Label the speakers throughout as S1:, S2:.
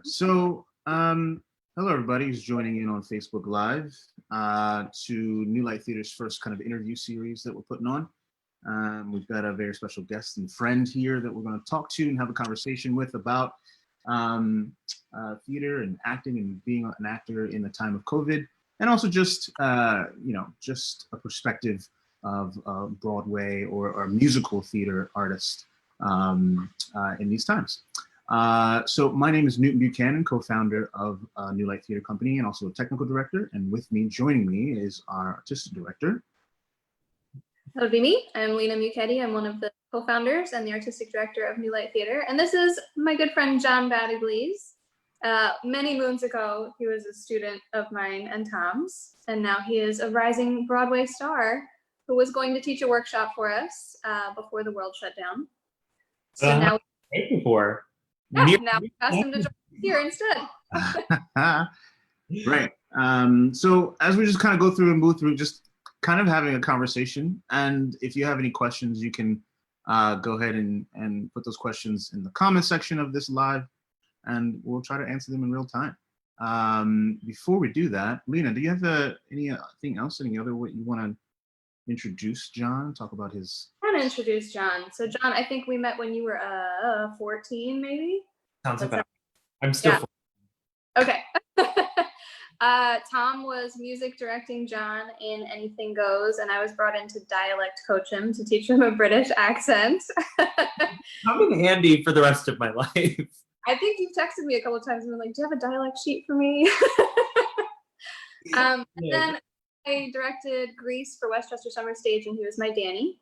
S1: Hello everybody who's joining in on Facebook Live to New Light Theater's first kind of interview series that we're putting on. We've got a very special guest and friend here that we're going to talk to and have a conversation with about theater and acting and being an actor in the time of COVID, and also just just a perspective of Broadway or musical theater artist in these times. So my name is Newton Buchanan, co-founder of New Light Theater Company and also a technical director. And with me, joining me is our artistic director.
S2: That would be me. I'm Lena Muchetti. I'm one of the co-founders and the artistic director of New Light Theater. And this is my good friend, John Battagliese. Many moons ago, he was a student of mine and Tom's. And now he is a rising Broadway star who was going to teach a workshop for us before the world shut down. So now
S3: before.
S2: Yeah, now we asked him to join here instead.
S1: Right. So as we just kind of go through and move through, just kind of having a conversation. And if you have any questions, you can go ahead and put those questions in the comment section of this live, and we'll try to answer them in real time. Before we do that, Lena, do you have anything else, any other way you want to introduce John, talk about his...
S2: I want to introduce John. So John, I think we met when you were 14, maybe?
S3: Sounds about. I'm still
S2: 14. Okay. Tom was music directing John in Anything Goes, and I was brought in to dialect coach him to teach him a British accent.
S3: I'm in handy for the rest of my life.
S2: I think you've texted me a couple of times and been like, do you have a dialect sheet for me? And then I directed Grease for Westchester Summer Stage, and he was my Danny.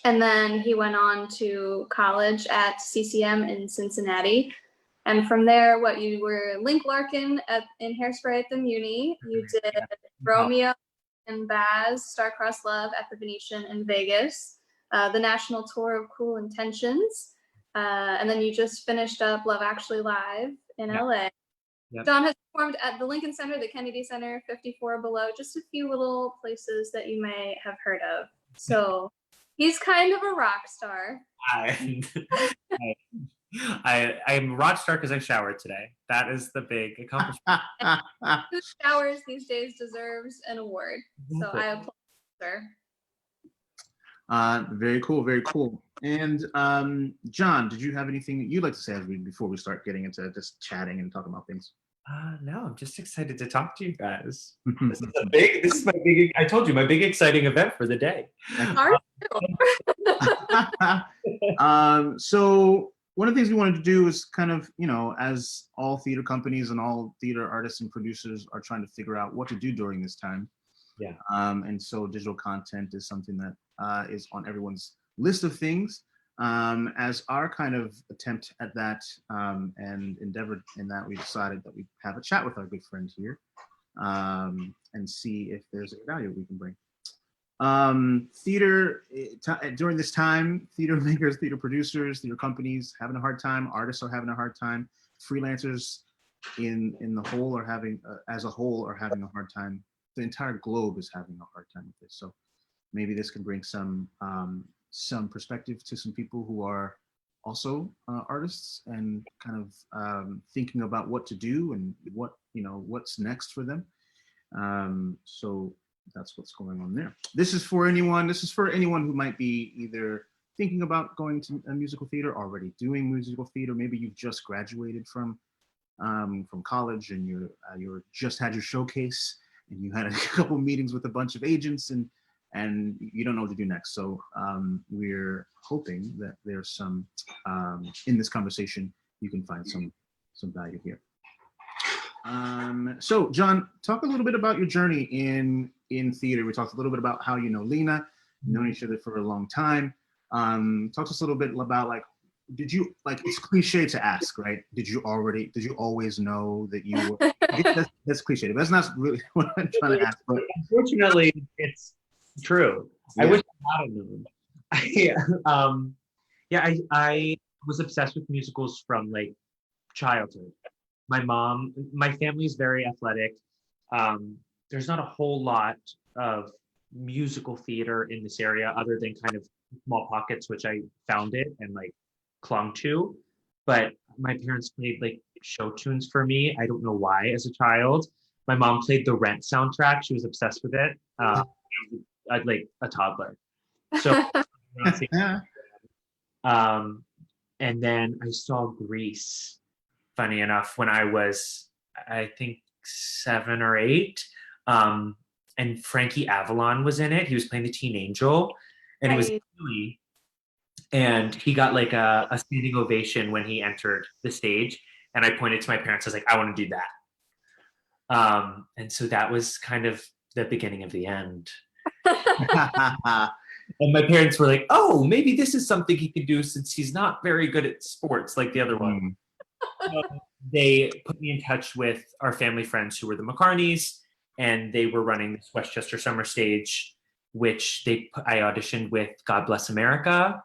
S2: And then he went on to college at CCM in Cincinnati. And from there, you were Link Larkin in Hairspray at the Muni. You did Romeo and Baz, Star-Crossed Love at the Venetian in Vegas, the national tour of Cruel Intentions. And then you just finished up Love Actually Live in LA. Yep. John has performed at the Lincoln Center, the Kennedy Center, 54 Below, just a few little places that you may have heard of. So he's kind of a rock star.
S3: I'm a rock star because I showered today. That is the big accomplishment.
S2: Who showers these days deserves an award. So I applaud, sir.
S1: Very cool, very cool. And John, did you have anything that you'd like to say before we start getting into just chatting and talking about things?
S3: No, I'm just excited to talk to you guys. This is my big, I told you, my big exciting event for the day.
S1: So one of the things we wanted to do is kind of, as all theater companies and all theater artists and producers are trying to figure out what to do during this time.
S3: Yeah.
S1: And so digital content is something that is on everyone's list of things. As our kind of attempt at that and endeavor in that, we decided that we'd have a chat with our good friend here and see if there's a value we can bring. Theater, during this time, theater makers, theater producers, theater companies having a hard time, artists are having a hard time, freelancers in the whole are having, as a whole, are having a hard time. The entire globe is having a hard time with this. So maybe this can bring some perspective to some people who are also artists and kind of thinking about what to do and what's next for them. So that's what's going on there. This is for anyone who might be either thinking about going to a musical theater, already doing musical theater. Maybe you've just graduated from college and you're just had your showcase and you had a couple meetings with a bunch of agents and you don't know what to do next. So we're hoping that there's some, in this conversation, you can find some value here. So John, talk a little bit about your journey in theater. We talked a little bit about how you know Lena, known each other for a long time. Talk to us a little bit about did you, it's cliche to ask, right? Did you always know that you were, that's cliche, but that's not really what I'm trying to ask. But
S3: unfortunately, it's true. Yeah. I wish I had known. I was obsessed with musicals from childhood. My family is very athletic. There's not a whole lot of musical theater in this area other than kind of small pockets, which I found it and clung to. But my parents played show tunes for me. I don't know why as a child. My mom played the Rent soundtrack. She was obsessed with it. I'd like a toddler. So, um, and then I saw Grease, funny enough, when I was, I think, 7 or 8. And Frankie Avalon was in it. He was playing the teen angel, and it was
S2: Right.
S3: Billy. And he got like a standing ovation when he entered the stage. And I pointed to my parents. I was like, I want to do that. And so that was kind of the beginning of the end. And my parents were like, oh, maybe this is something he could do since he's not very good at sports like the other one. So they put me in touch with our family friends who were the McCartneys, and they were running this Westchester Summer Stage, which I auditioned with God Bless America,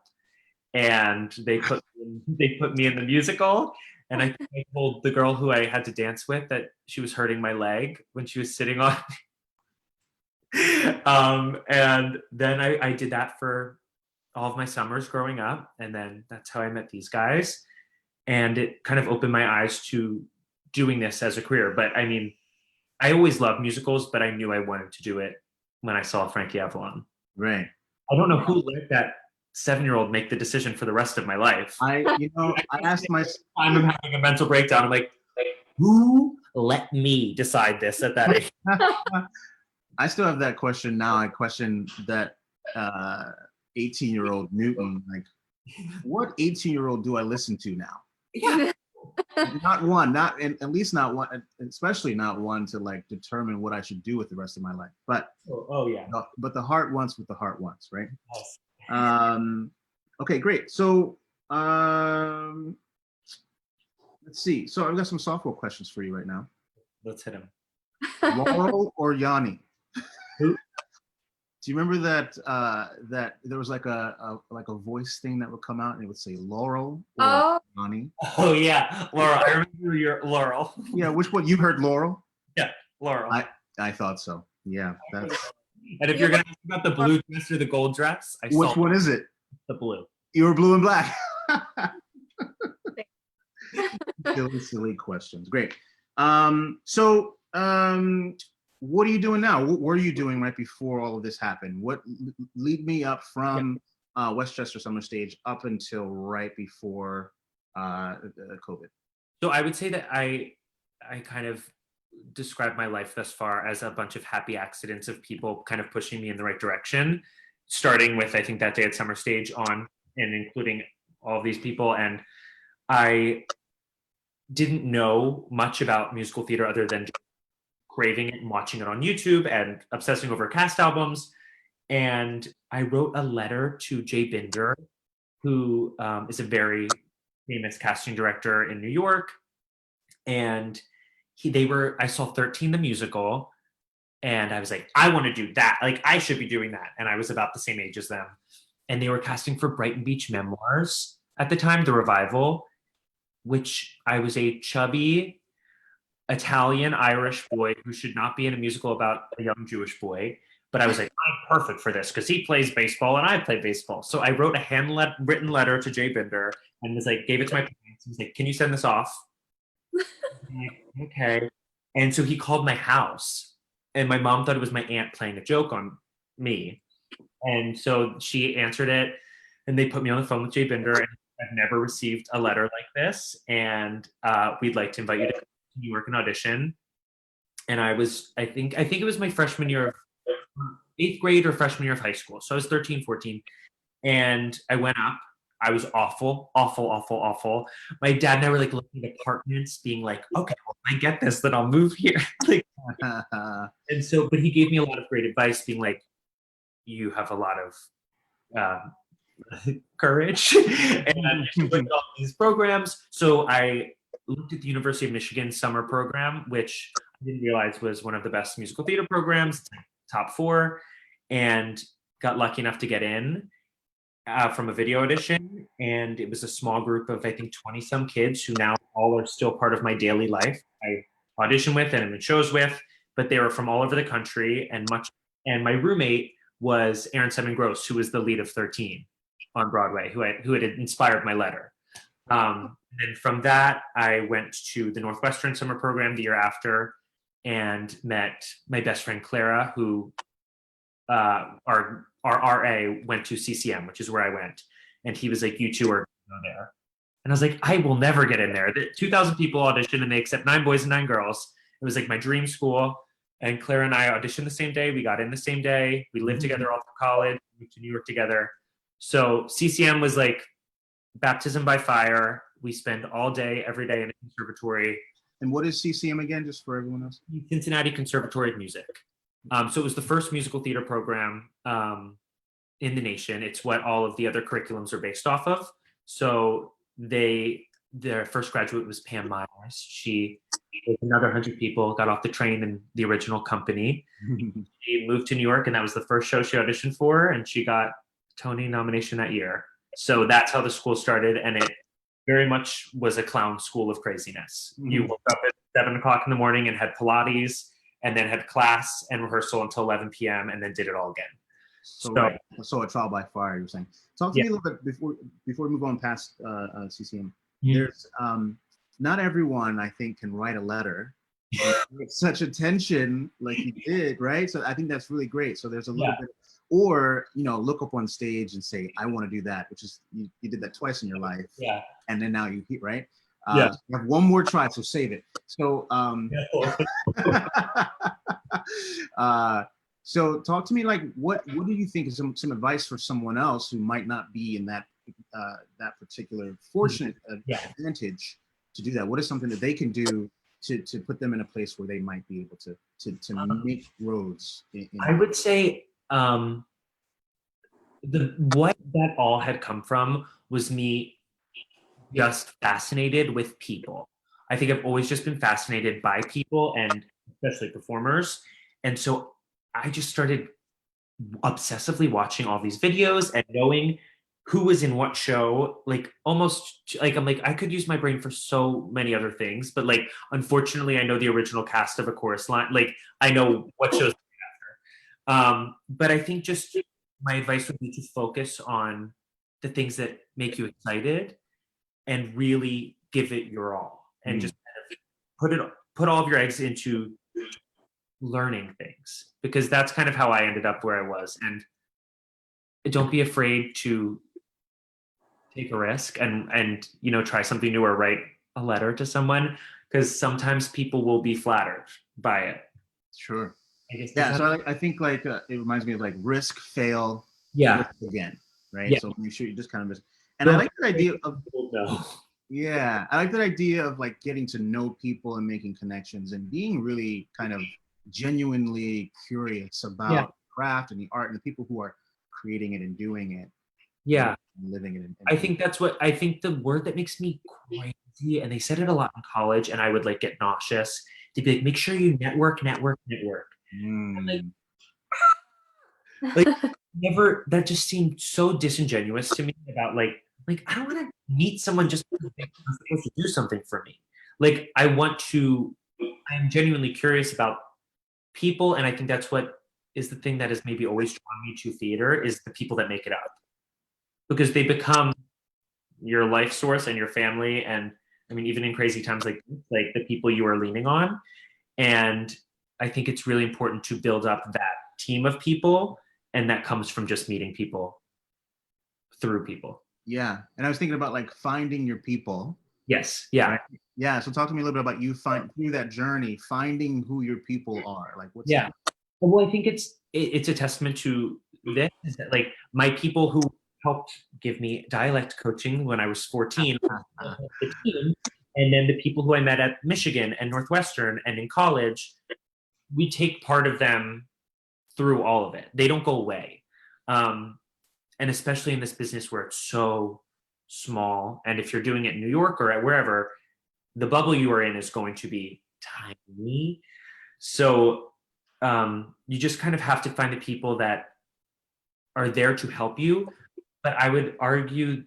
S3: and they put me in the musical. And I told the girl who I had to dance with that she was hurting my leg when she was sitting on. And then I did that for all of my summers growing up, and then that's how I met these guys, and it kind of opened my eyes to doing this as a career. But I mean, I always loved musicals, but I knew I wanted to do it when I saw Frankie Avalon.
S1: Right.
S3: I don't know who let that 7-year-old make the decision for the rest of my life.
S1: I asked my.
S3: I'm having a mental breakdown. I'm like, who let me decide this at that age?
S1: I still have that question now. I question that 18-year-old Newton. Like, what 18-year-old do I listen to now?
S3: Yeah.
S1: Not one, not at least not one, especially not one to like determine what I should do with the rest of my life. But
S3: yeah.
S1: But the heart wants what the heart wants, right?
S3: Yes.
S1: Okay, great. So let's see. So I've got some softball questions for you right now.
S3: Let's hit him.
S1: Laurel or Yanni?
S3: Who?
S1: Do you remember that there was like a voice thing that would come out and it would say Laurel or Yanni?
S3: Oh yeah, Laurel. I remember your Laurel.
S1: Yeah, which one? You heard Laurel?
S3: Yeah, Laurel.
S1: I thought so. Yeah, that's.
S3: And if you're gonna ask about the blue dress or the gold dress,
S1: Which one is it?
S3: The blue.
S1: You were blue and black. Silly questions. Great. So what are you doing now? What were you doing right before all of this happened? What lead me up from Westchester Summer Stage up until right before COVID?
S3: So I would say that I kind of describe my life thus far as a bunch of happy accidents of people kind of pushing me in the right direction, starting with, I think, that day at Summer Stage on, and including all of these people. And I didn't know much about musical theater other than craving it and watching it on YouTube and obsessing over cast albums. And I wrote a letter to Jay Binder, who is a very famous casting director in New York. And I saw 13 the musical, and I was like, I want to do that. Like, I should be doing that. And I was about the same age as them. And they were casting for Brighton Beach Memoirs at the time, the revival, which I was a chubby Italian Irish boy who should not be in a musical about a young Jewish boy. But I was like, I'm perfect for this because he plays baseball and I play baseball. So I wrote a handwritten letter to Jay Binder and was like, gave it to my parents. He was like, can you send this off? Like, okay. And so he called my house, and my mom thought it was my aunt playing a joke on me. And so she answered it, and they put me on the phone with Jay Binder. And I've never received a letter like this, and we'd like to invite you to New York and audition. And I think it was my freshman year of 8th grade or freshman year of high school. So I was 13, 14, and I went up. I was awful. My dad and I were like looking at apartments, being like, okay, well, if I get this, then I'll move here. Like, and so, but he gave me a lot of great advice, being like, you have a lot of courage and you look at all these programs. So I looked at the University of Michigan summer program, which I didn't realize was one of the best musical theater programs, top 4, and got lucky enough to get in. From a video audition, and it was a small group of, I think, 20 some kids who now all are still part of my daily life. I audition with and I'm in shows with, but they were from all over the country and my roommate was Aaron Simon Gross, who was the lead of 13 on Broadway, who had inspired my letter. And then from that, I went to the Northwestern summer program the year after and met my best friend Clara, who our RA went to CCM, which is where I went. And he was like, you two are going there. And I was like, I will never get in there. The 2,000 people auditioned and they accept 9 boys and 9 girls. It was like my dream school. And Clara and I auditioned the same day. We got in the same day. We lived together all through college, moved to New York together. So CCM was like baptism by fire. We spend all day, every day in a conservatory.
S1: And what is CCM again, just for everyone else?
S3: Cincinnati Conservatory of Music. So it was the first musical theater program in the nation. It's what all of the other curriculums are based off of. So their first graduate was Pam Myers. She, with another 100 people, got off the train in the original company. She moved to New York, and that was the first show she auditioned for, and she got a Tony nomination that year. So that's how the school started, and it very much was a clown school of craziness. You woke up at 7 o'clock in the morning and had Pilates, and then had class and rehearsal until 11 p.m. and then did it all again.
S1: So a trial by fire, you were saying. Talk to me a little bit before we move on past CCM. There's not everyone, I think, can write a letter with such attention like you did, right? So I think that's really great. So there's a little bit, or look up on stage and say, I want to do that, which is you did that twice in your life. Yeah. And then now you right? You have one more try, so save it. So so talk to me, like what do you think is some advice for someone else who might not be in that particular fortunate advantage to do that? What is something that they can do to put them in a place where they might be able to make roads?
S3: I would say what that all had come from was me just fascinated with people. I think I've always just been fascinated by people, and especially performers. And so I just started obsessively watching all these videos and knowing who was in what show. Like almost like I'm like, I could use my brain for so many other things, but like unfortunately I know the original cast of a chorus line. Like I know what shows after. But I think just my advice would be to focus on the things that make you excited and really give it your all, and just kind of put all of your eggs into learning things, because that's kind of how I ended up where I was. And don't be afraid to take a risk and try something new or write a letter to someone, because sometimes people will be flattered by it.
S1: Sure. So I think like it reminds me of like risk, fail, risk again, right? So make sure you just kind of and I like that idea of I like that idea of like getting to know people and making connections and being really kind of genuinely curious about craft and the art and the people who are creating it and doing it. And living it.
S3: I think that's what I think the word that makes me crazy, and they said it a lot in college, and I would like get nauseous. They'd be like, make sure you network. Like never, that just seemed so disingenuous to me about like I don't want to meet someone just because they're supposed to do something for me. Like I'm genuinely curious about people, and I think that's what is the thing that has maybe always drawn me to theater, is the people that make it up, because they become your life source and your family, and I mean even in crazy times like the people you are leaning on. And I think it's really important to build up that team of people, and that comes from just meeting people through people.
S1: Yeah. And I was thinking about like finding your people.
S3: Yes. Yeah.
S1: Right? Yeah. So talk to me a little bit about you through that journey, finding who your people are. Like what's that?
S3: Well, I think it's a testament to this, is that like my people who helped give me dialect coaching when I was 14, 15, and then the people who I met at Michigan and Northwestern and in college, we take part of them through all of it. They don't go away. And especially in this business where it's so small, and if you're doing it in New York or at wherever, the bubble you are in is going to be tiny. So you just kind of have to find the people that are there to help you. But I would argue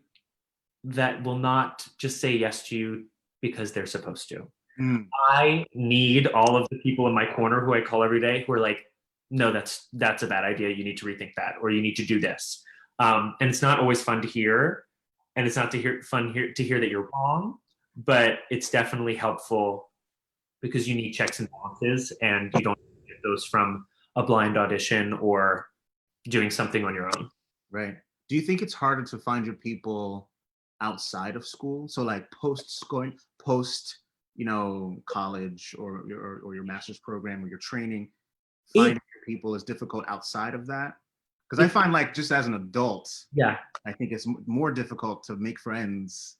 S3: that will not just say yes to you because they're supposed to. I need all of the people in my corner who I call every day who are like, no, that's a bad idea. You need to rethink that, or you need to do this. And it's not always fun to hear, and it's not fun to hear that you're wrong. but it's definitely helpful because you need checks and balances, and you don't get those from a blind audition or doing something on your own.
S1: Right. Do you think it's harder to find your people outside of school? So like post, college or your master's program or your training, finding your people is difficult outside of that? Because I find like just as an adult,
S3: Yeah.
S1: I think it's more difficult to make friends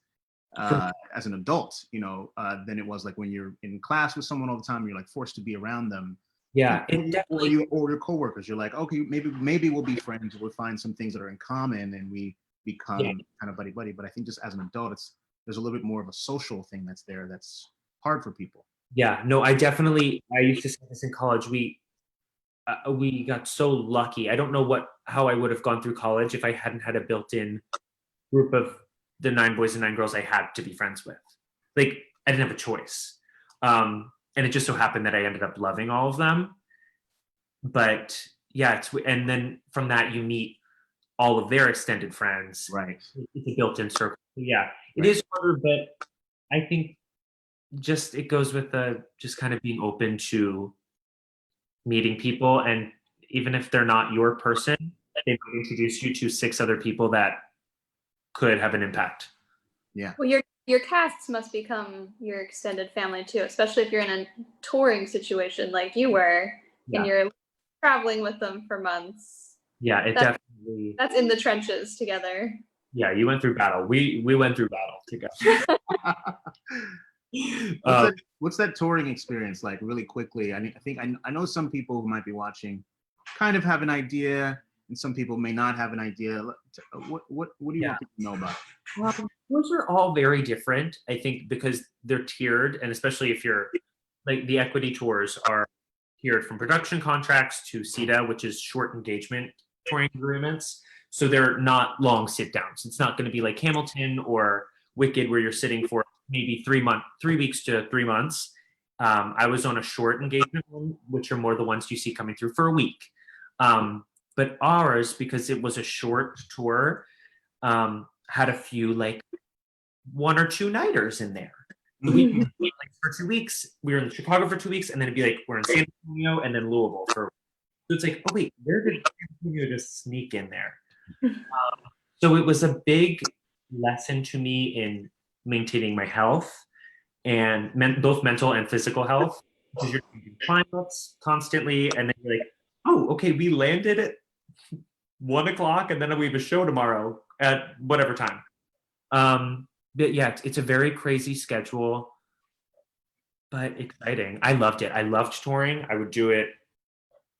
S1: as an adult, than it was like when you're in class with someone all the time. You're like forced to be around them.
S3: Yeah,
S1: Or
S3: it definitely.
S1: your coworkers. You're like, okay, maybe we'll be friends. We'll find some things that are in common, and we become kind of buddy buddy. But I think just as an adult, there's a little bit more of a social thing that's there that's hard for people.
S3: Yeah, no, I used to say this in college. We got so lucky. I don't know how I would have gone through college if I hadn't had a built-in group of the 9 boys and 9 girls I had to be friends with. Like, I didn't have a choice. And it just so happened that I ended up loving all of them. But yeah, and then from that you meet all of their extended friends.
S1: Right.
S3: It's a built-in circle. Yeah, it is harder, but I think just it goes with just kind of being open to meeting people, and even if they're not your person, they might introduce you to 6 other people that could have an impact.
S1: Yeah.
S2: Well, your casts must become your extended family too, especially if you're in a touring situation like you were, and you're traveling with them for months.
S3: Yeah, definitely.
S2: That's in the trenches together.
S3: Yeah, you went through battle. We went through battle together.
S1: What's that touring experience like? Really quickly, I know some people who might be watching kind of have an idea, and some people may not have an idea. What do you want people to know about?
S3: Those are all very different, I think, because they're tiered, and especially if you're like the equity tours are tiered from production contracts to CETA, which is short engagement touring agreements. So they're not long sit downs. It's not going to be like Hamilton or Wicked where you're sitting for maybe 3 weeks to 3 months. I was on a short engagement one, which are more the ones you see coming through for a week. But ours, because it was a short tour, had a few like 1 or 2 nighters in there. So we like for 2 weeks, we were in Chicago for 2 weeks, and then it'd be like we're in San Antonio and then Louisville for. So it's like, oh wait, where did San Antonio just sneak in there? So it was a big lesson to me in maintaining my health and both mental and physical health, because you're changing climates constantly, and then you're like, oh, okay, we landed at 1 o'clock, and then we have a show tomorrow at whatever time. But yeah, it's a very crazy schedule, but exciting. I loved it. I loved touring. I would do it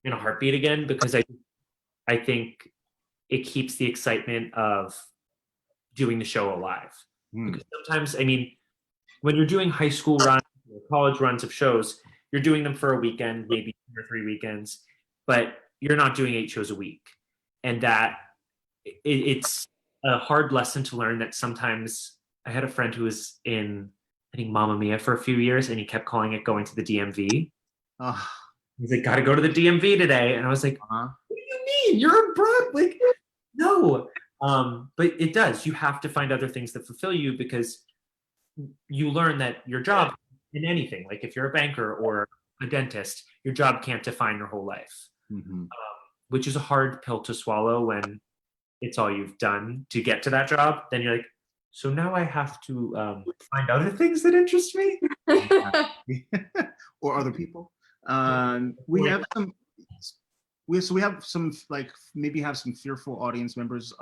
S3: in a heartbeat again, because I think it keeps the excitement of doing the show alive. Because sometimes, I mean, when you're doing high school runs or college runs of shows, you're doing them for a weekend, maybe 2 or 3 weekends, but you're not doing 8 shows a week. And that it's a hard lesson to learn, that sometimes I had a friend who was in, I think, Mamma Mia for a few years, and he kept calling it going to the DMV. He's like, got to go to the DMV today. And I was like, what do you mean? You're in Broadway. Like, no. But it does. You have to find other things that fulfill you, because you learn that your job in anything, like if you're a banker or a dentist, your job can't define your whole life, which is a hard pill to swallow when it's all you've done to get to that job. Then you're like, so now I have to find other things that interest me.
S1: Or other people. We have some like maybe have some fearful audience members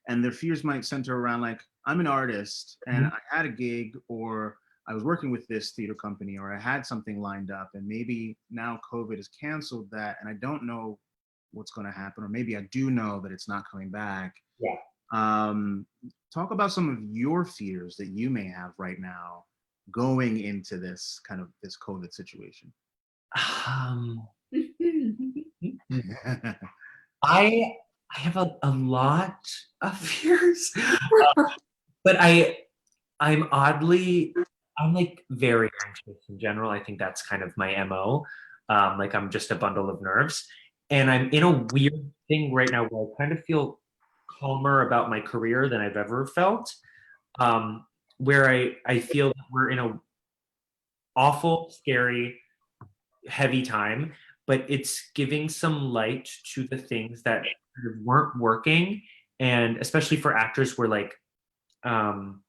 S1: and their fears might center around like, I'm an artist and I had a gig, or I was working with this theater company, or I had something lined up, and maybe now COVID has canceled that, and I don't know what's going to happen, or maybe I do know that it's not coming back. Talk about some of your fears that you may have right now going into this COVID situation.
S3: I have a lot of fears, but I'm like very anxious in general. I think that's kind of my MO. Like I'm just a bundle of nerves, and I'm in a weird thing right now where I kind of feel calmer about my career than I've ever felt. where I feel that we're in a awful, scary, heavy time, but it's giving some light to the things that kind of weren't working, and especially for actors, were like um,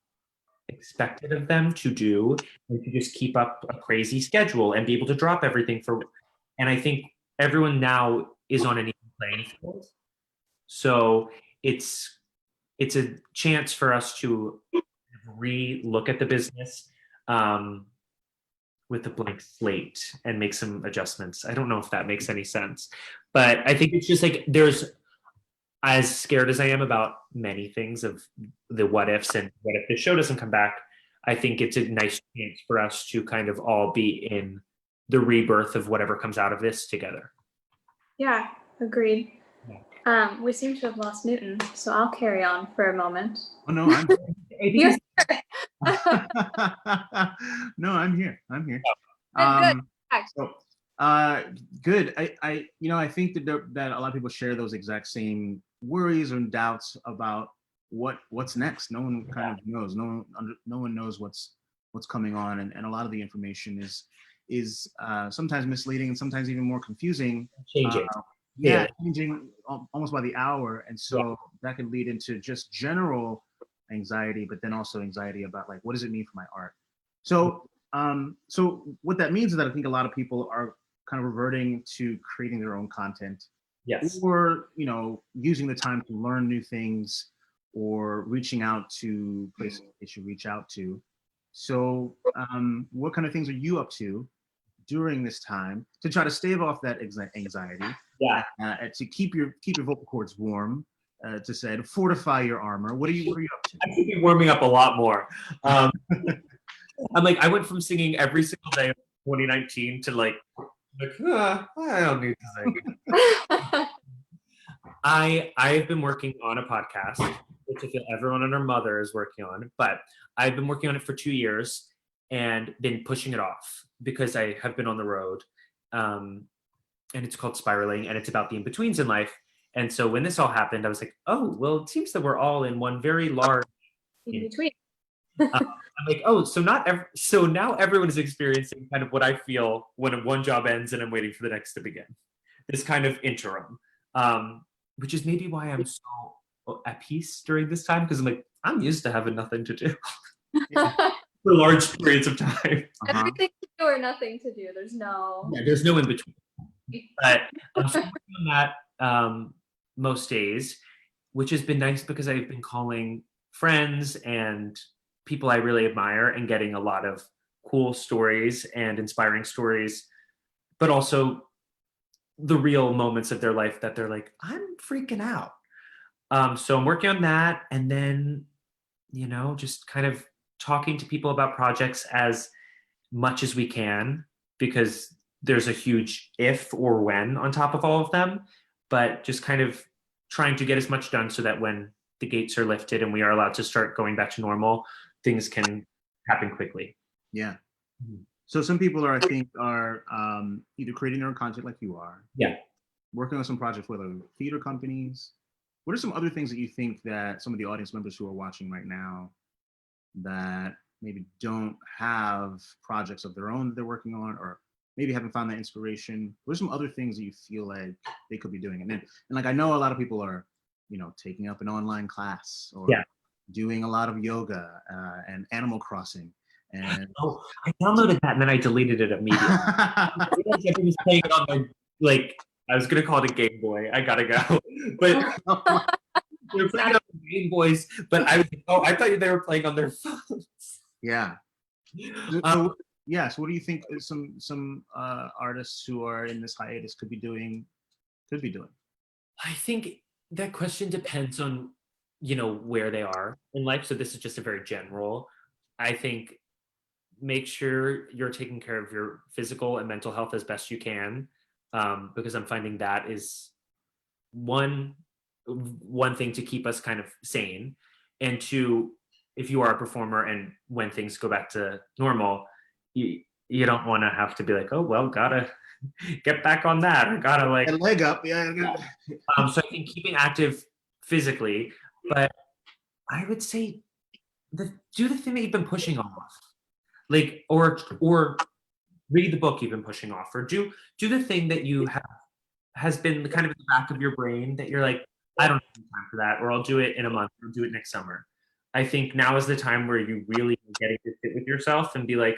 S3: expected of them to do, and to just keep up a crazy schedule and be able to drop everything for. And I think everyone now is on an even playing field, so it's it's a chance for us to re-look at the business. Um, with a blank slate and make some adjustments. I don't know if that makes any sense, but I think it's just like there's, as scared as I am about many things of the what ifs and what if this show doesn't come back, I think it's a nice chance for us to kind of all be in the rebirth of whatever comes out of this together.
S2: Yeah, agreed.
S3: Yeah.
S2: We seem to have lost Newton, so I'll carry on for a moment.
S1: Oh no, I'm
S2: You're
S1: no, I'm here. I'm here.
S2: good.
S1: So, good. I think that a lot of people share those exact same worries and doubts about what's next. No one kind of knows. No one knows what's coming on, and a lot of the information is sometimes misleading and sometimes even more confusing.
S3: Changing.
S1: Changing almost by the hour, and so that can lead into just general anxiety, but then also anxiety about like, what does it mean for my art? So so what that means is that I think a lot of people are kind of reverting to creating their own content,
S3: Yes.
S1: or using the time to learn new things, or reaching out to places they should reach out to. So what kind of things are you up to during this time to try to stave off that anxiety?
S3: Yeah.
S1: To keep your vocal cords warm, to fortify your armor. What are you up to?
S3: I should be warming up a lot more. I'm like, I went from singing every single day of 2019 to like I don't need to sing. I've been working on a podcast, which I feel everyone and their mother is working on, but I've been working on it for 2 years and been pushing it off because I have been on the road. And it's called Spiraling, and it's about the in-betweens in life. And so when this all happened, I was like, oh, well, it seems that we're all in one very large
S2: in between.
S3: I'm like, oh, so now everyone is experiencing kind of what I feel when one job ends and I'm waiting for the next to begin. This kind of interim, which is maybe why I'm so at peace during this time, because I'm like, I'm used to having nothing to do for large periods of time.
S2: Everything to do or nothing to do. There's no
S3: in between. But I'm still working on that most days, which has been nice because I've been calling friends and people I really admire and getting a lot of cool stories and inspiring stories, but also the real moments of their life that they're like, I'm freaking out. So I'm working on that, and then, just kind of talking to people about projects as much as we can, because there's a huge if or when on top of all of them, but just kind of trying to get as much done so that when the gates are lifted and we are allowed to start going back to normal, things can happen quickly.
S1: Yeah. So some people I think are either creating their own content like you are.
S3: Yeah.
S1: Working on some projects with other theater companies. What are some other things that you think that some of the audience members who are watching right now that maybe don't have projects of their own that they're working on, or maybe haven't found that inspiration? What are some other things that you feel like they could be doing? And like, I know a lot of people are, taking up an online class, or doing a lot of yoga and Animal Crossing. And
S3: I downloaded that and then I deleted it immediately. Everyone's playing it on their, like, I was gonna call it a Game Boy. I gotta go, but they're playing it on Game Boys. But I was like, oh, I thought they were playing on their phones.
S1: Yeah. So what do you think some artists who are in this hiatus could be doing?
S3: I think that question depends on where they are in life. So this is just a very general. I think make sure you're taking care of your physical and mental health as best you can, because I'm finding that is one thing to keep us kind of sane, and two, if you are a performer and when things go back to normal, you don't want to have to be like, oh well, gotta get back on that, or gotta like
S1: a leg up. Yeah.
S3: So I think keeping active physically, but I would say do the thing that you've been pushing off, like, or read the book you've been pushing off, or do the thing that you have has been kind of in the back of your brain that you're like, I don't have time for that, or I'll do it in a month, or do it next summer. I think now is the time where you really are getting to sit with yourself and be like,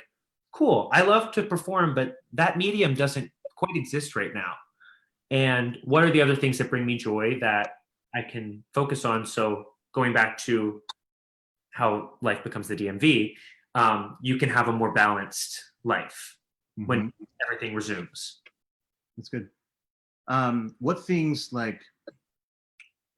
S3: cool, I love to perform, but that medium doesn't quite exist right now. And what are the other things that bring me joy that I can focus on? So going back to how life becomes the DMV, you can have a more balanced life when everything resumes.
S1: That's good. What things like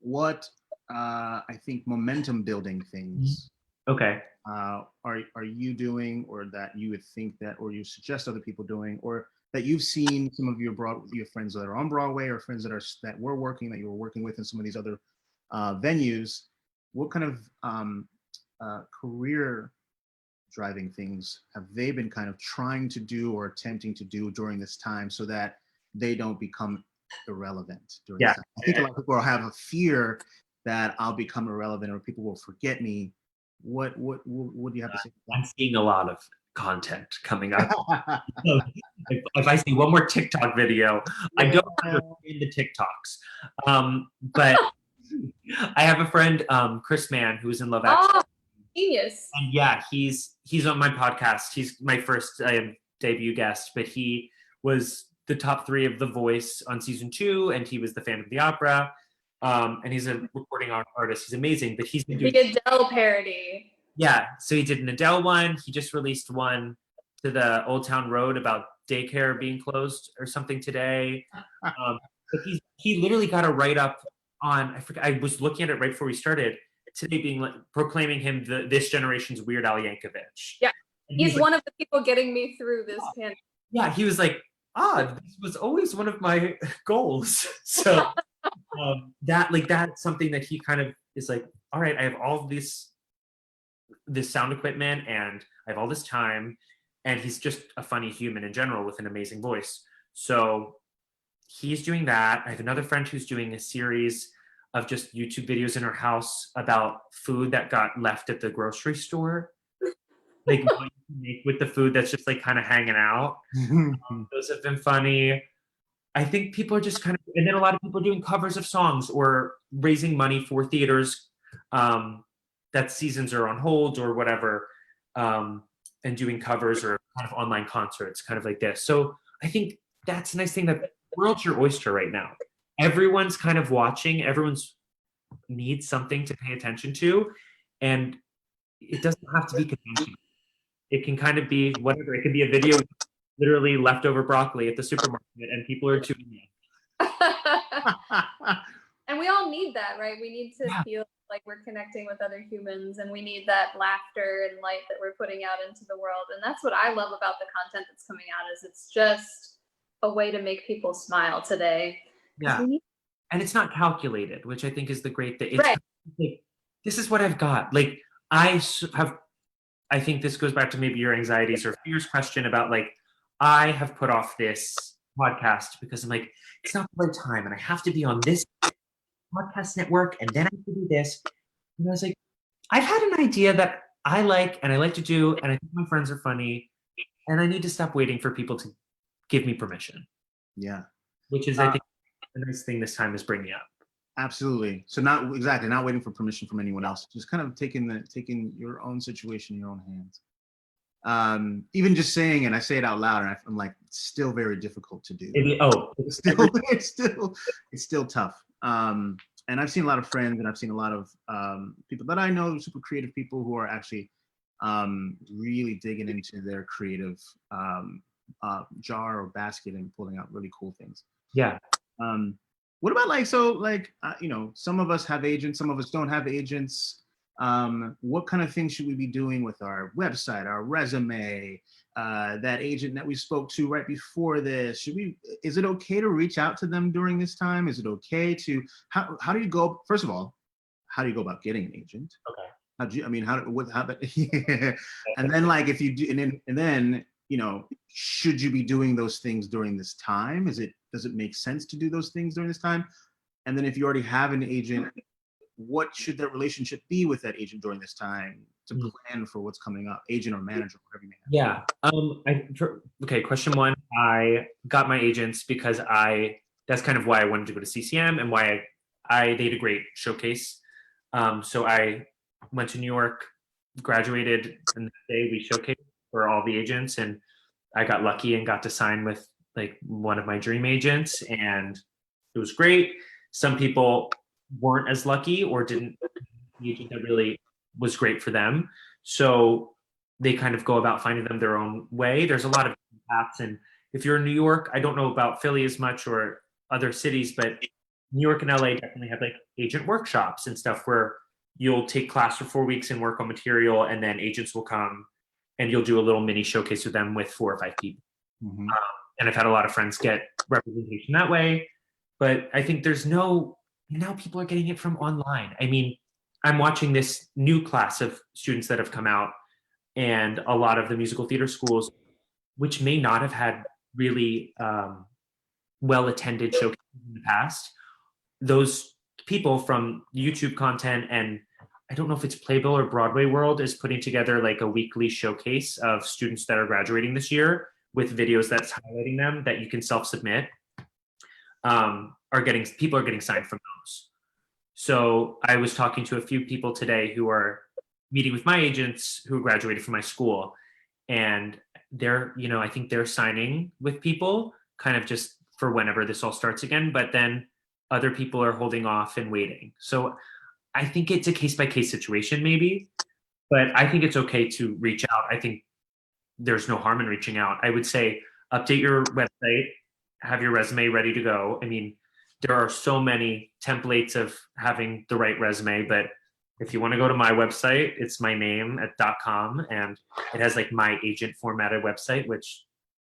S1: what I think momentum building things
S3: Okay.
S1: are you doing, or that you would think that, or you suggest other people doing, or that you've seen some of your friends that are on Broadway, or friends that were working, that you were working with in some of these other venues? What kind of career driving things have they been kind of trying to do or attempting to do during this time so that they don't become irrelevant during this time? I think a lot of people have a fear that I'll become irrelevant or people will forget me. What do you have to say?
S3: I'm seeing a lot of content coming up. if I see one more TikTok video, I don't understand the TikToks. But I have a friend, Chris Mann, who's in Love Actually.
S2: Oh, genius.
S3: And yeah, he's on my podcast. He's my first debut guest, but he was the top 3 of The Voice on season 2, and he was the Phantom of the Opera. And he's a recording artist. He's amazing, but he's been doing
S2: the Adele parody.
S3: Yeah, so he did an Adele one. He just released one to the Old Town Road about daycare being closed or something today. But he literally got a write up on, I forget, I was looking at it right before we started today, being like proclaiming him this generation's Weird Al Yankovic.
S2: Yeah, he's one of the people getting me through this pandemic.
S3: Yeah, he was like, this was always one of my goals. So that's something that he kind of is like, all right, I have all this sound equipment and I have all this time, and he's just a funny human in general with an amazing voice. So he's doing that. I have another friend who's doing a series of just YouTube videos in her house about food that got left at the grocery store. Like what you can make with the food that's just like kind of hanging out. Those have been funny. I think people are just kind of, and then a lot of people are doing covers of songs or raising money for theaters that seasons are on hold or whatever, and doing covers or kind of online concerts, kind of like this. So I think that's a nice thing, that the world's your oyster right now. Everyone's kind of watching, everyone's needs something to pay attention to, and it doesn't have to be conventional. It can kind of be whatever. It could be a video with literally leftover broccoli at the supermarket and people are tuning in.
S2: And we all need that, right? We need to feel like we're connecting with other humans, and we need that laughter and light that we're putting out into the world. And that's what I love about the content that's coming out, is it's just a way to make people smile today.
S3: Yeah. And it's not calculated, which I think is the great thing. It's like, this is what I've got. Like I think this goes back to maybe your anxieties or fears question about like, I have put off this podcast because I'm like, it's not the right time and I have to be on this podcast network and then I have to do this. And I was like, I've had an idea that I like and I like to do, and I think my friends are funny, and I need to stop waiting for people to give me permission.
S1: Yeah.
S3: Which is, I think, the nice thing this time is bringing up.
S1: Absolutely. So not waiting for permission from anyone else, just kind of taking your own situation in your own hands. Even just saying it, I say it out loud, and I'm like, it's still very difficult to do. It's still tough. And I've seen a lot of friends, and I've seen a lot of people that I know, super creative people who are actually really digging into their creative jar or basket and pulling out really cool things.
S3: Yeah.
S1: What about some of us have agents, some of us don't have agents. What kind of things should we be doing with our website, our resume, that agent that we spoke to right before this? Is it okay to reach out to them during this time? Is it okay to, how do you go, first of all, how do you go about getting an agent?
S3: Okay.
S1: And then like, if you do, and then, should you be doing those things during this time? Does it make sense to do those things during this time? And then if you already have an agent, what should that relationship be with that agent during this time? to
S3: Mm.
S1: plan for what's coming up, agent or manager, whatever you may have?
S3: Okay, question one. I got my agents because that's kind of why I wanted to go to CCM and why they had a great showcase. So I went to New York, graduated, and that day we showcased for all the agents, and I got lucky and got to sign with like one of my dream agents, and it was great. Some people weren't as lucky or didn't the agent that really was great for them. So they kind of go about finding them their own way. There's a lot of paths, and if you're in New York, I don't know about Philly as much or other cities, but New York and LA definitely have like agent workshops and stuff where you'll take class for 4 weeks and work on material, and then agents will come and you'll do a little mini showcase with them with 4 or 5 people.
S1: Mhm.
S3: And I've had a lot of friends get representation that way. But I think now people are getting it from online. I mean, I'm watching this new class of students that have come out, and a lot of the musical theater schools, which may not have had really well attended showcases in the past, those people from YouTube content, and I don't know if it's Playbill or Broadway World, is putting together like a weekly showcase of students that are graduating this year with videos that's highlighting them that you can self-submit. People are getting signed from those. So I was talking to a few people today who are meeting with my agents who graduated from my school, and I think they're signing with people kind of just for whenever this all starts again, but then other people are holding off and waiting. So I think it's a case by case situation maybe, but I think it's okay to reach out. I think there's no harm in reaching out. I would say update your website, have your resume ready to go. I mean, there are so many templates of having the right resume, but if you want to go to my website, it's my name at .com, and it has like my agent formatted website, which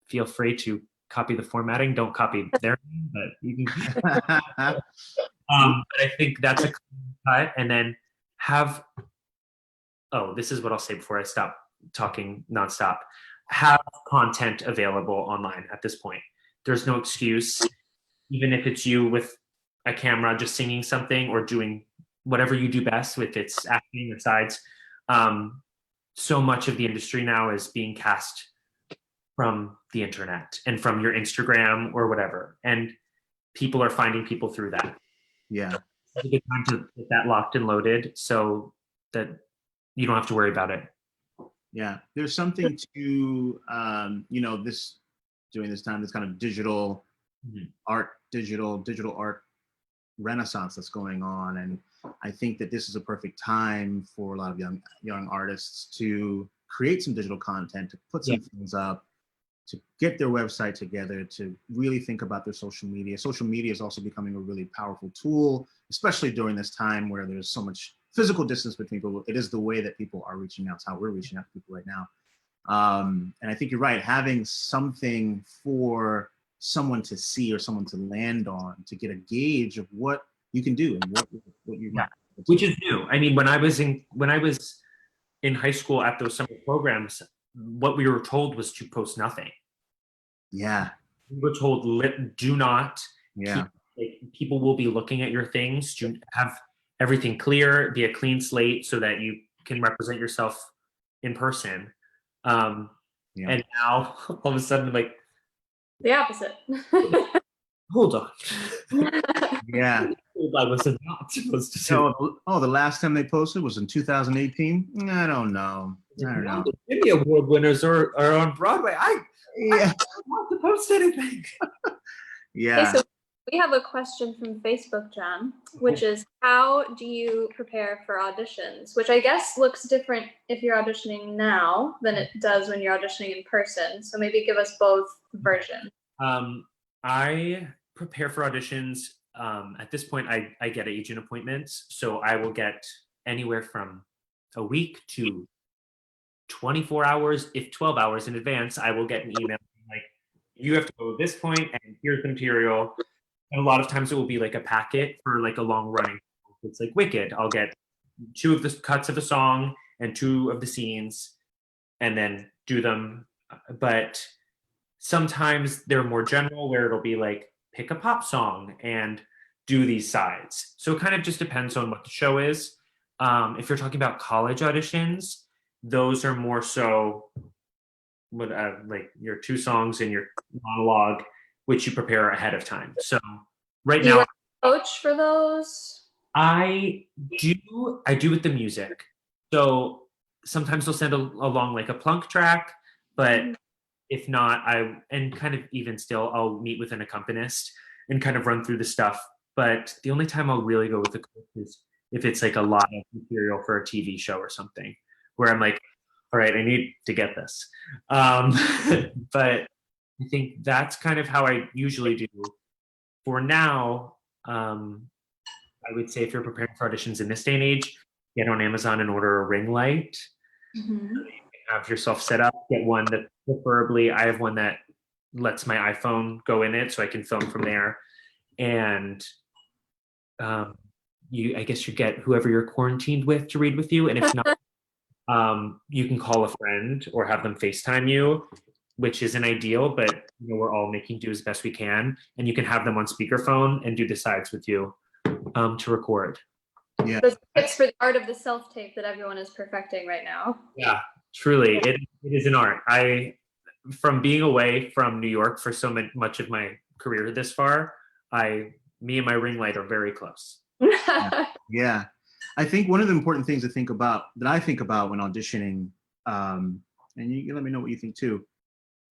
S3: feel free to copy the formatting. Don't copy their name, but you can. But I think that's a cut, and then this is what I'll say before I stop talking nonstop. Have content available online at this point. There's no excuse, even if it's you with a camera just singing something or doing whatever you do best with its acting or sides. So much of the industry now is being cast from the internet and from your Instagram or whatever. And people are finding people through that.
S1: Yeah.
S3: It's a good time to get that locked and loaded so that you don't have to worry about it.
S1: Yeah. There's something to, this during this time, this kind of digital art renaissance that's going on. And I think that this is a perfect time for a lot of young artists to create some digital content, to put some things up, to get their website together, to really think about their social media. Social media is also becoming a really powerful tool, especially during this time where there's so much physical distance between people. It is the way that people are reaching out. It's how we're reaching out to people right now. And I think you're right, having something for someone to see or someone to land on, to get a gauge of what you can do and what you're not.
S3: Which is new. I mean, when I was in high school at those summer programs, what we were told was to post nothing.
S1: Yeah.
S3: We were told do not.
S1: Yeah.
S3: People will be looking at your things. To have everything clear, be a clean slate so that you can represent yourself in person. And now all of a sudden, like
S2: The opposite.
S3: hold on.
S1: Yeah.
S3: I was not supposed to say.
S1: The last time they posted was in 2018. I don't know.
S3: The Emmy Award winners are on Broadway. I don't want to post anything.
S1: Yeah.
S2: Okay, so we have a question from Facebook, John, which is, how do you prepare for auditions? Which I guess looks different if you're auditioning now than it does when you're auditioning in person. So maybe give us both versions.
S3: I prepare for auditions. At this point, I get agent appointments. So I will get anywhere from a week to 24 hours, if 12 hours in advance. I will get an email like, you have to go to this point and here's the material. And a lot of times it will be like a packet for like a long running. It's like Wicked. I'll get 2 of the cuts of a song and 2 of the scenes and then do them. But sometimes they're more general where it'll be like, pick a pop song and do these sides. So it kind of just depends on what the show is. If you're talking about college auditions, those are more so with like your 2 songs and your monologue, which you prepare ahead of time. So right
S2: Do you
S3: now,
S2: have a coach for those?
S3: I do with the music. So sometimes they'll send along like a plunk track, but
S2: Mhm.
S3: if not, and kind of even still, I'll meet with an accompanist and kind of run through the stuff. But the only time I'll really go with the coach is if it's like a lot of material for a TV show or something, where I'm like, all right, I need to get this. Um, but I think that's kind of how I usually do. For now, I would say if you're preparing for auditions in this day and age, get on Amazon and order a ring light.
S2: Mhm.
S3: Have yourself set up. Get one that preferably, I have one that lets my iPhone go in it so I can film from there. And I guess you get whoever you're quarantined with to read with you. And if not, you can call a friend or have them FaceTime you, which isn't ideal, but we're all making do as best we can. And you can have them on speakerphone and do the sides with you to record.
S1: Yeah.
S2: Those tips for the art of the self-tape that everyone is perfecting right now.
S3: Yeah, truly, it is an art. From being away from New York for so much of my career this far, me and my ring light are very close.
S1: Yeah. I think one of the important things that I think about when auditioning, and you can let me know what you think too,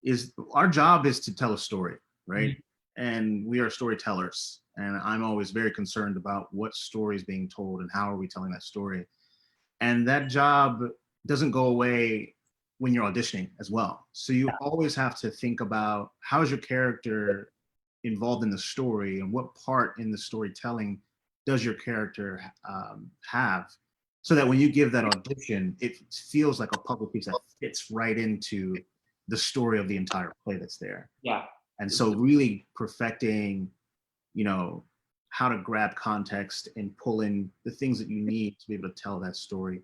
S1: is our job is to tell a story, right? And we are storytellers. And I'm always very concerned about what story is being told and how are we telling that story. And that job doesn't go away when you're auditioning as well. So you always have to think about how is your character involved in the story and what part in the storytelling does your character have, so that when you give that audition, it feels like a puzzle piece that fits right into the story of the entire play that's there.
S3: Yeah.
S1: And so really perfecting, how to grab context and pull in the things that you need to be able to tell that story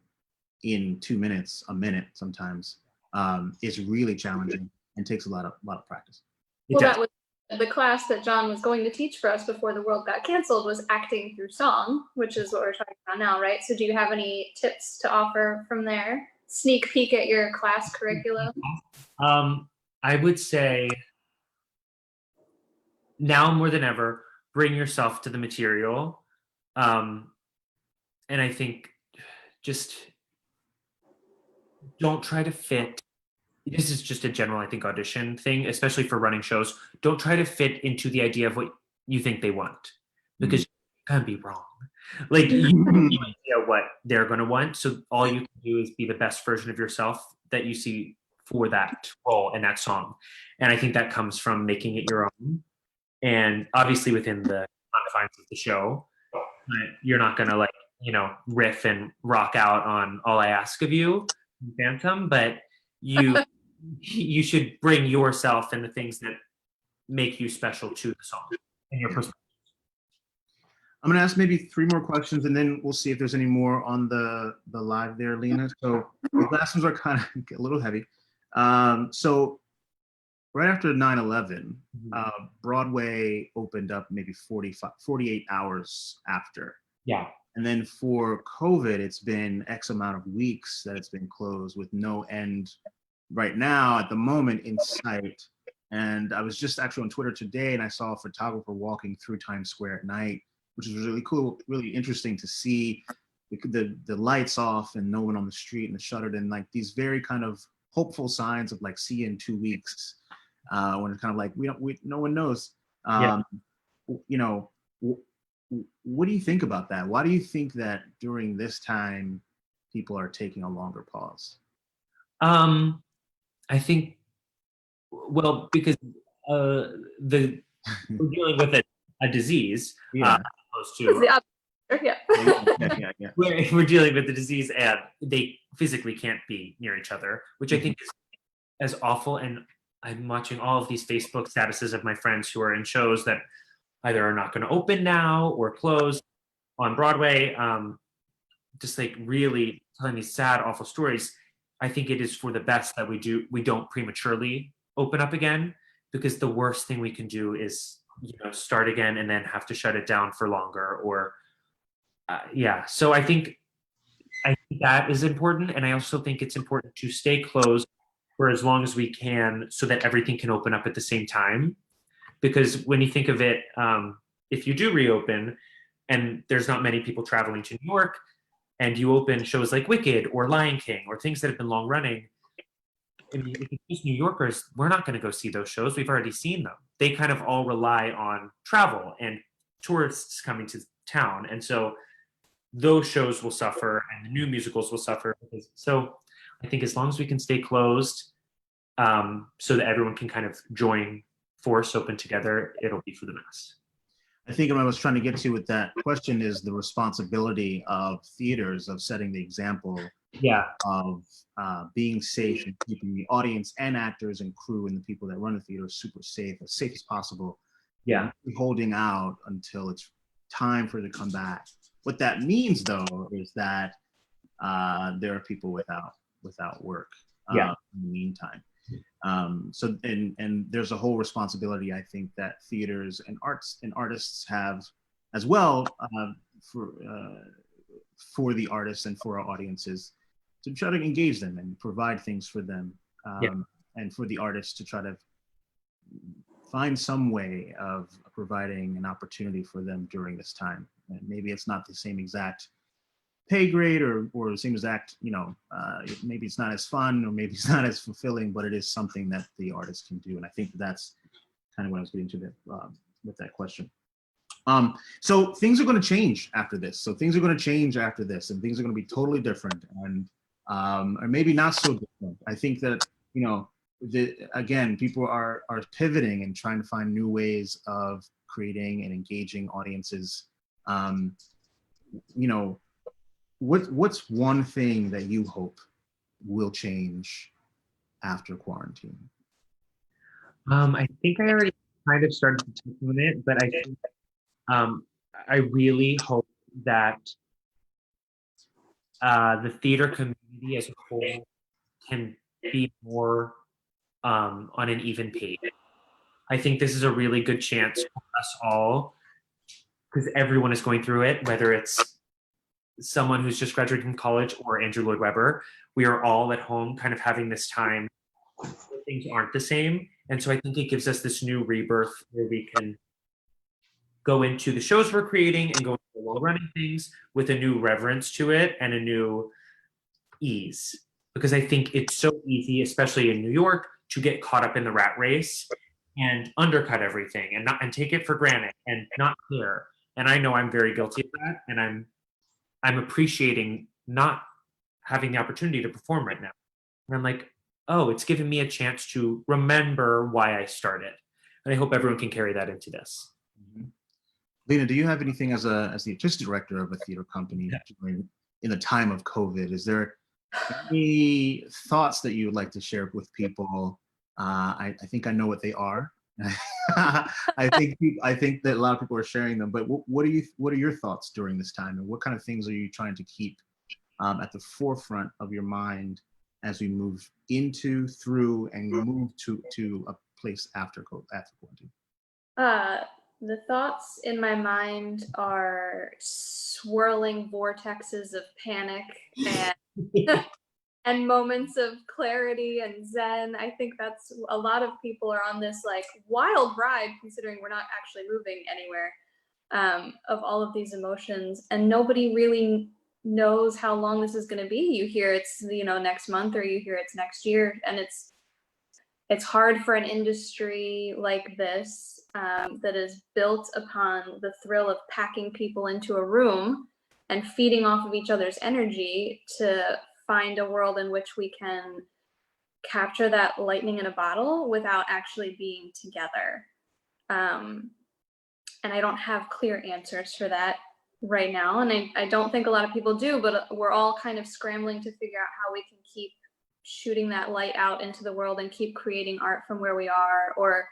S1: in 2 minutes, a minute sometimes, is really challenging and takes a lot of practice.
S2: Well, that was the class that John was going to teach for us before the world got canceled, was acting through song, which is what we're talking about now, right? So do you have any tips to offer from there? Sneak peek at your class curriculum?
S3: I would say now more than ever, bring yourself to the material. And I think just don't try to fit. This is just a general, I think, audition thing, especially for running shows. Don't try to fit into the idea of what you think they want, because you can be wrong. Like you have no idea what they're going to want. So all you can do is be the best version of yourself that you see for that role and that song. And I think that comes from making it your own. And obviously within the confines of the show, you're not going to riff and rock out on All I Ask of You, Phantom, but you should bring yourself and the things that make you special to the song and your perspective.
S1: I'm going to ask maybe 3 more questions, and then we'll see if there's any more on the live there, Lena. So the last ones are kind of a little heavy. So right after 9/11, Broadway opened up maybe 48 hours after.
S3: Yeah.
S1: And then for COVID, it's been X amount of weeks that it's been closed with no end right now at the moment in sight. And I was just actually on Twitter today and I saw a photographer walking through Times Square at night, which was really cool, really interesting to see the lights off and no one on the street and the shuttered, and like these very kind of hopeful signs of like, see you in 2 weeks, when it's kind of like, no one knows. What do you think about that? Why do you think that during this time people are taking a longer pause?
S3: I think, well, because we're dealing with a disease, opposed to we're dealing with the disease and they physically can't be near each other, which I think is as awful. And I'm watching all of these Facebook statuses of my friends who are in shows that either are not going to open now or close on Broadway, just like really telling these sad, awful stories. I think it is for the best that we don't prematurely open up again, because the worst thing we can do is start again and then have to shut it down for longer. Or so I think that is important, and I also think it's important to stay closed for as long as we can so that everything can open up at the same time. Because when you think of it, if you do reopen and there's not many people traveling to New York, and you open shows like Wicked or Lion King or things that have been long running, I mean, if it's just New Yorkers, we're not going to go see those shows. We've already seen them. They kind of all rely on travel and tourists coming to town. And so those shows will suffer and the new musicals will suffer. So I think as long as we can stay closed, so that everyone can kind of join force open together, it'll be for the best.
S1: I think what I was trying to get to with that question is the responsibility of theaters of setting the example
S3: Yeah.
S1: of being safe and keeping the audience and actors and crew and the people that run the theater super safe, as safe as possible.
S3: Yeah.
S1: Holding out until it's time for it to come back. What that means, though, is that there are people without work in the meantime. So and there's a whole responsibility, I think, that theaters and artists have as well for the artists and for our audiences to try to engage them and provide things for them, and for the artists to try to find some way of providing an opportunity for them during this time. And maybe it's not the same exact pay grade or the same exact, maybe it's not as fun or maybe it's not as fulfilling, but it is something that the artist can do. And I think that's kind of what I was getting to with that question. So things are going to change after this. So things are going to change after this, and things are going to be totally different, and or maybe not so different. I think that again, people are pivoting and trying to find new ways of creating and engaging audiences. What's one thing that you hope will change after quarantine?
S3: I think I already kind of started to touch on it, but I think I really hope that the theater community as a whole can be more on an even page. I think this is a really good chance for us all, because everyone is going through it, whether it's someone who's just graduated from college or Andrew Lloyd Webber. We are all at home kind of having this time where things aren't the same. And so I think it gives us this new rebirth where we can go into the shows we're creating and go into the long-running things with a new reverence to it and a new ease. Because I think it's so easy, especially in New York, to get caught up in the rat race and undercut everything and take it for granted and not care. And I know I'm very guilty of that, and I'm appreciating not having the opportunity to perform right now. And I'm like, oh, it's given me a chance to remember why I started. And I hope everyone can carry that into this.
S1: Mm-hmm. Lena, do you have anything as the artistic director of a theater company in the time of COVID? Is there any thoughts that you would like to share with people? I think I know what they are. I think that a lot of people are sharing them. But what are your thoughts during this time, and what kind of things are you trying to keep at the forefront of your mind as we move into, through, and move to a place after quarantine?
S2: The thoughts in my mind are swirling vortexes of panic and and moments of clarity and zen. I think that's a lot of people are on this like wild ride, considering we're not actually moving anywhere, of all of these emotions, and nobody really knows how long this is going to be. You hear it's next month, or you hear it's next year, and it's hard for an industry like this that is built upon the thrill of packing people into a room and feeding off of each other's energy to find a world in which we can capture that lightning in a bottle without actually being together. And I don't have clear answers for that right now. And I don't think a lot of people do, but we're all kind of scrambling to figure out how we can keep shooting that light out into the world and keep creating art from where we are. Or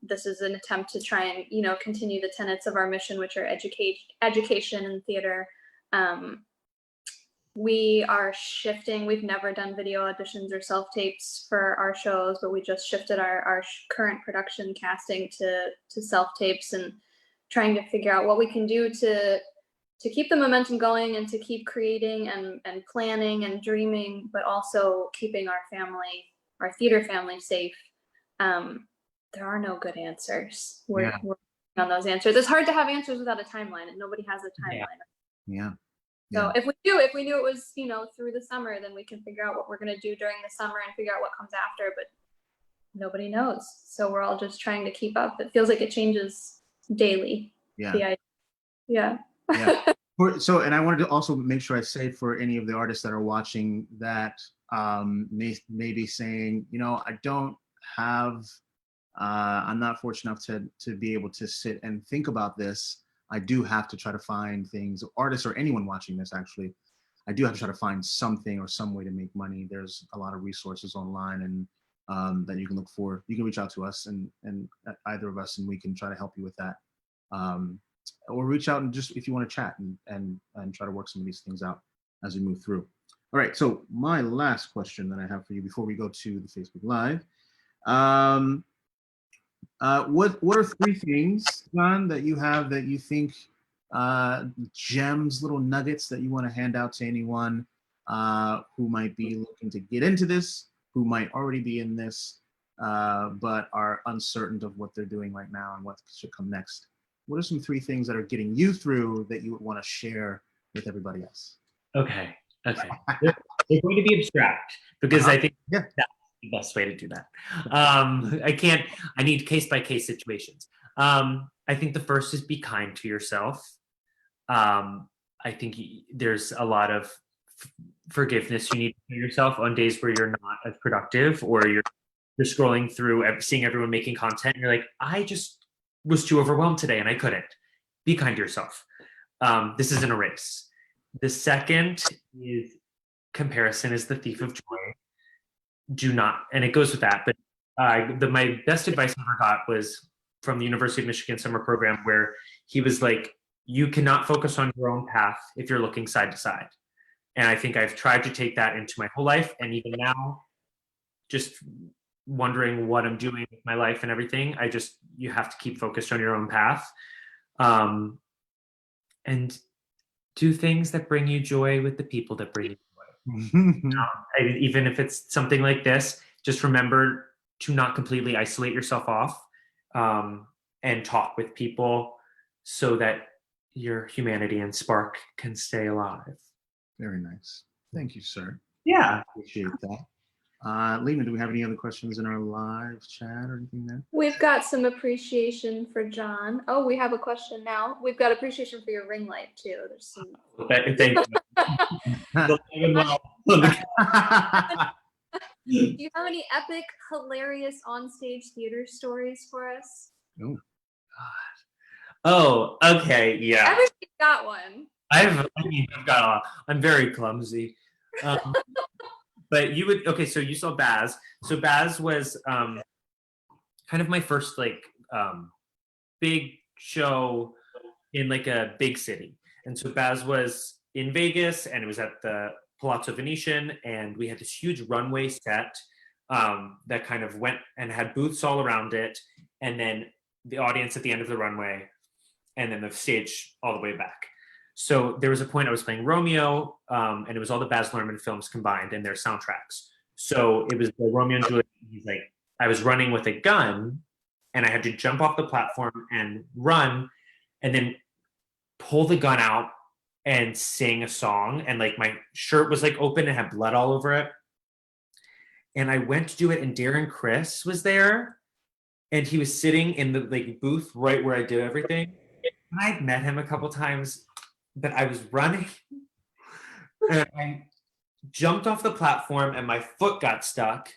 S2: this is an attempt to try and, continue the tenets of our mission, which are education and theater. We are shifting. We've never done video auditions or self-tapes for our shows, but we just shifted our current production casting to self-tapes and trying to figure out what we can do to to keep the momentum going and to keep creating and planning and dreaming, but also keeping our theater family safe. There are no good answers. We're working on those answers. It's hard to have answers without a timeline, and nobody has a timeline.
S1: Yeah.
S2: So if we knew it was, through the summer, then we can figure out what we're going to do during the summer and figure out what comes after, but nobody knows. So we're all just trying to keep up. It feels like it changes daily.
S1: Yeah.
S2: Yeah.
S1: So, and I wanted to also make sure I say for any of the artists that are watching that may be saying, I don't have, I'm not fortunate enough to be able to sit and think about this. I do have to try to find things, artists or anyone watching this actually, I do have to try to find something or some way to make money. There's a lot of resources online and that you can look for. You can reach out to us and either of us, and we can try to help you with that. Or reach out and just if you want to chat and try to work some of these things out as we move through. All right, so my last question that I have for you before we go to the Facebook Live. What are 3 things, John, that you have that you think gems, little nuggets that you want to hand out to anyone who might be looking to get into this, who might already be in this, but are uncertain of what they're doing right now and what should come next? What are some 3 things that are getting you through that you would want to share with everybody else?
S3: Okay. They're going to be abstract because I think that's the best way to do that. I need case-by-case situations. I think the first is be kind to yourself. I think there's a lot of forgiveness you need for yourself on days where you're not as productive or you're scrolling through, seeing everyone making content, and you're like, I just was too overwhelmed today and I couldn't. Be kind to yourself. This isn't a race. The second is comparison is the thief of joy. Do not, and it goes with that, but my best advice I ever got was from the University of Michigan summer program, where he was like, you cannot focus on your own path if you're looking side to side. And I think I've tried to take that into my whole life. And even now, just wondering what I'm doing with my life and everything, you have to keep focused on your own path. And do things that bring you joy with the people that bring you joy. Even if it's something like this, just remember to not completely isolate yourself off and talk with people so that your humanity and spark can stay alive.
S1: Very nice. Thank you, sir.
S3: Yeah.
S1: Appreciate that. Lena, do we have any other questions in our live chat or anything there?
S2: We've got some appreciation for John. Oh, we have a question now. We've got appreciation for your ring light too. There's some.
S3: Thank you.
S2: Do you have any epic, hilarious onstage theater stories for us?
S1: Oh,
S3: God. Oh, okay. Yeah.
S2: Everybody's got one.
S3: I've got a lot. I'm very clumsy. But so you saw Baz. So Baz was kind of my first big show in like a big city. And so Baz was in Vegas and it was at the Palazzo Venetian, and we had this huge runway set that kind of went and had booths all around it, and then the audience at the end of the runway, and then the stage all the way back. So there was a point I was playing Romeo, and it was all the Baz Luhrmann films combined and their soundtracks. So it was the Romeo and Juliet. He's like, I was running with a gun, and I had to jump off the platform and run, and then pull the gun out and sing a song. And like my shirt was like open and had blood all over it. And I went to do it, and Darren Criss was there, and he was sitting in the booth right where I did everything. And I'd met him a couple times, but I was running and I jumped off the platform and my foot got stuck.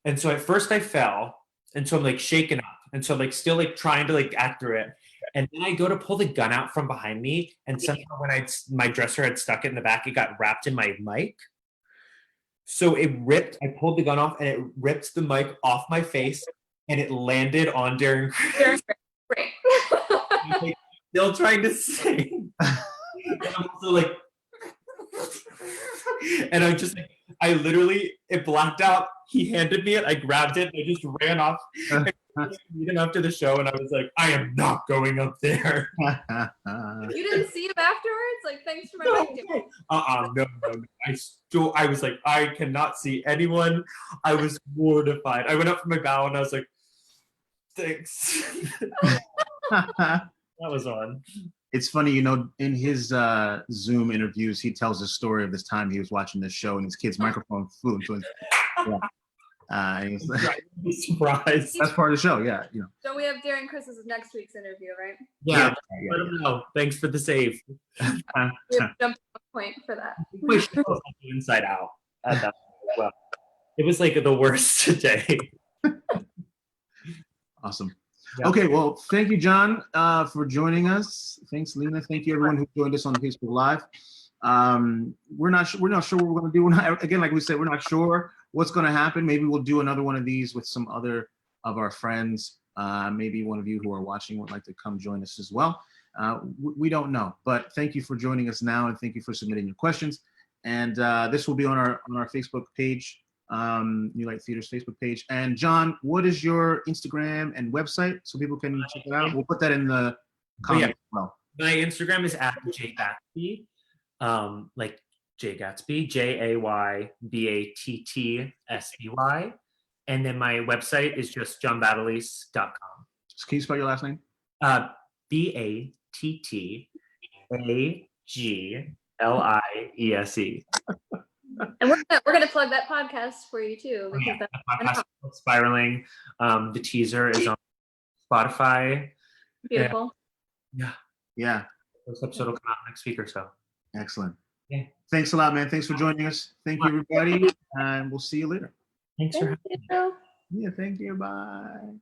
S3: And so at first I fell, and so I'm like shaken up, and so I'm like still like trying to like act through it. And then I go to pull the gun out from behind me, and somehow when my dresser had stuck it in the back, it got wrapped in my mic. So it ripped. I pulled the gun off, and it ripped the mic off my face, and it landed on Darren Criss.
S2: Great.
S3: Like, still trying to sing. And I'm also like, and I'm just like, it blacked out. He handed me it. I grabbed it. And I just ran off. And Even after the show, and I was like, I am not going up there.
S2: You didn't see him afterwards? Like, thanks for my mic.
S3: No. I was like, I cannot see anyone. I was mortified. I went up for my bow and I was like, thanks. That was on.
S1: It's funny, you know, in his Zoom interviews, he tells the story of this time he was watching this show and his kid's microphone flew into his. Yeah. And he's like,
S3: Surprised.
S1: that's part of the show, yeah. You know.
S2: So we have Darren Chris's next week's interview, right?
S3: Yeah. Let him know. Thanks for the save.
S2: We have jumped point for that.
S3: We should post the Inside Out at that point as well. It was like the worst day.
S1: Awesome.
S3: Yeah.
S1: Okay, well, thank you, John, for joining us. Thanks, Lena. Thank you, everyone who joined us on Facebook Live. We're not sure what we're going to do. Again, like we said, we're not sure what's going to happen. Maybe we'll do another one of these with some other of our friends. Maybe one of you who are watching would like to come join us as well. We don't know, but thank you for joining us now, and thank you for submitting your questions. And this will be on our Facebook page, New Light Theater's Facebook page. And John, what is your Instagram and website so people can check it out? We'll put that in the comments as well.
S3: My Instagram is at @JGatsby, like Jay Gatsby, JayBattsby. And then my website is just johnbattagliese.com.
S1: Can you spell your last name?
S3: BATTAGLIESE.
S2: And we're gonna plug that podcast for you too, because that's
S3: Podcast Spiraling. The teaser is on Spotify.
S2: beautiful.
S1: Yeah.
S3: This episode will come out next week or so.
S1: Excellent.
S3: Yeah.
S1: Thanks a lot, man. Thanks for joining us. Thank you, everybody. And we'll see you later.
S3: Thanks for
S2: Thank
S3: having me.
S2: you.
S1: Yeah, thank you. Bye.